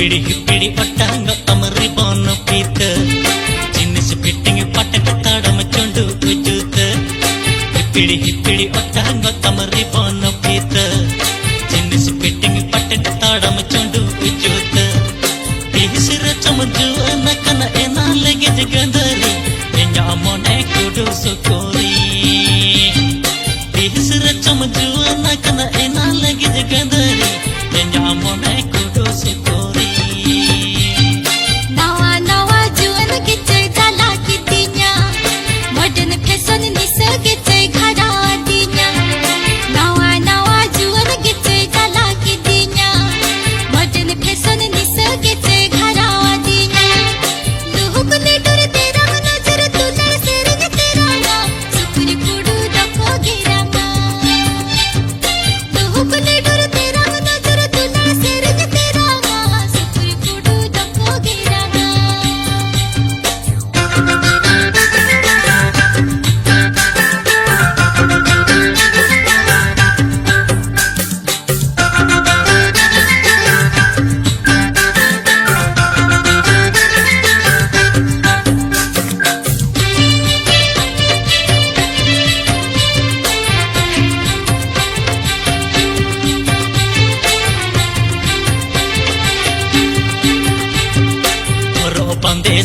Hipidi otang tamari bono pita Jinis fitting patet tadam chondu ujuta Hipidi otang tamari bono pita Jinis fitting patet tadam chondu ujuta Bbsr chamju anakana ena lagi jagandari Enya amone kudu sukori Bbsr chamju anakana ena lagi jagandari Enya amone kudu sukori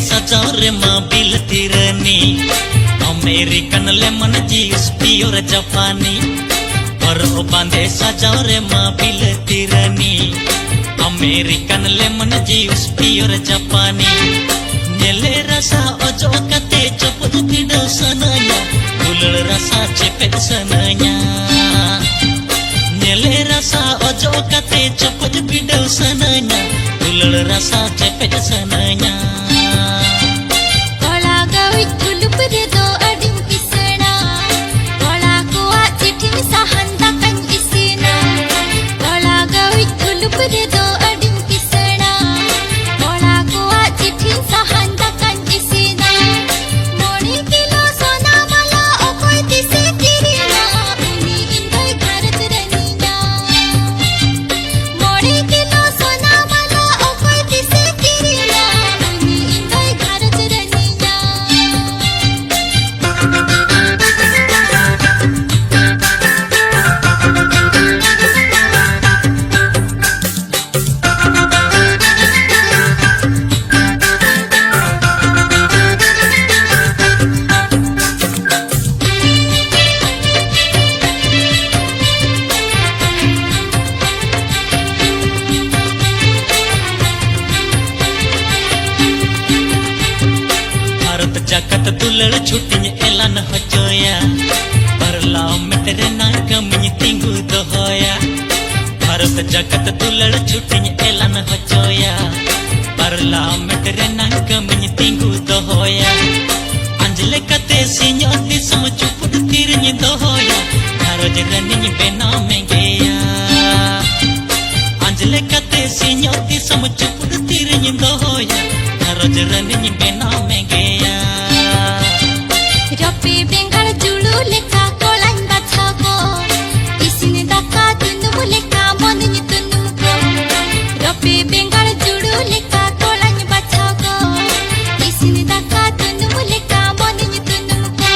Sajare ma bil tirani American lemon juice pure Japani Paro bande sajare ma bil tirani American lemon juice pure Japani Nele rasa ojo kate choput pido sananya Ulul rasa cepet sananya Nele rasa ojo kate choput pido sananya Ulul rasa cepet sananya Jakat tulal chutin elan hojoya Parlau metere nagami tinggu dohoya Bharat jakat tulal chutin elan hojoya Parlau metere nagami tinggu dohoya Anjle kate sinyoti samchuput tirni dohoya Haroj rani bena mengeya Anjle kate sinyoti samchuput tirni dohoya Haroj rani bena mengeya Rapi bengal julu leka kolan bathako Isini daka tunu leka monni tunu ko Rapi bengal julu leka kolan bathako Isini daka tunu leka monni tunu ko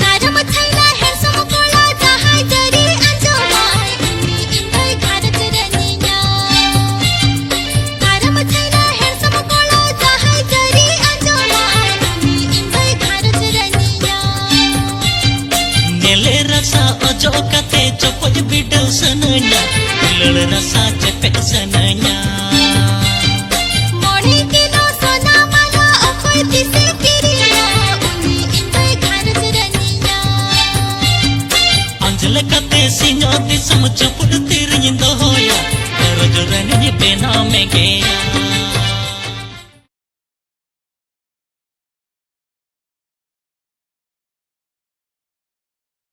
Karam thaila hersam kola jahai jari anjomai Uni indai gharat raniya Karam thaila hersam kola jahai jari anjomai Uni indai gharat raniya Nele rasa ojo kate chopoj bidau sananya Ulul rasa cepet sananya Mori kilo sona mala okoi dise kiriya Uni indai gharat raniya Anjle kate sinyoti samchuput tirni dohoya Haroj rani bena mengeya